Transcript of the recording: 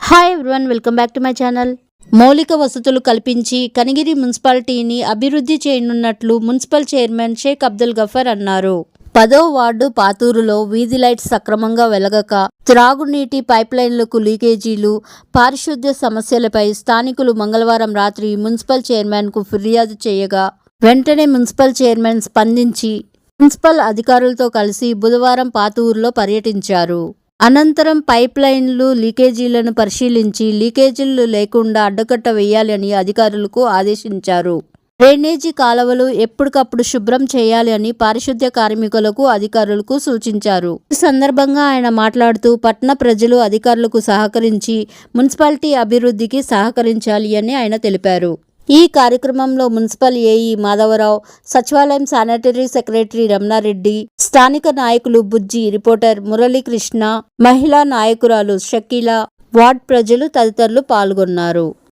Hi everyone, welcome back to my channel. మౌలిక వసతులు కల్పించి కనిగిరి మున్సిపాలిటీని అభివృద్ధి చేయనున్నట్లు మున్సిపల్ చైర్మన్ షేక్ అబ్దుల్ గఫర్ అన్నారు. 10వ వార్డు పాతూరులో వీధి లైట్స్ సక్రమంగా వెలగక, త్రాగునీటి పైప్లైన్లకు లీకేజీలు, పారిశుద్ధ్య సమస్యలపై స్థానికులు మంగళవారం రాత్రి మున్సిపల్ చైర్మన్కు ఫిర్యాదు చేయగా, వెంటనే మున్సిపల్ చైర్మన్ స్పందించి మున్సిపల్ అధికారులతో కలిసి బుధవారం పాతూరులో పర్యటించారు. అనంతరం పైప్ లైన్లు లీకేజీలను పరిశీలించి లీకేజీలు లేకుండా అడ్డుకట్ట వేయాలని అధికారులకు ఆదేశించారు. డ్రైనేజీ కాలువలు ఎప్పటికప్పుడు శుభ్రం చేయాలి అని పారిశుద్ధ్య కార్మికులకు అధికారులకు సూచించారు. ఈ సందర్భంగా ఆయన మాట్లాడుతూ పట్టణ ప్రజలు అధికారులకు సహకరించి మున్సిపాలిటీ అభివృద్ధికి సహకరించాలి అని ఆయన తెలిపారు. ఈ కార్యక్రమంలో మున్సిపల్ ఏఈ మాధవరావు, సచివాలయం శానిటరీ సెక్రటరీ రమణారెడ్డి, స్థానిక నాయకులు బుజ్జి, రిపోర్టర్ మురళీకృష్ణ, మహిళా నాయకురాలు షకీలా, వార్డ్ ప్రజలు తదితరులు పాల్గొన్నారు.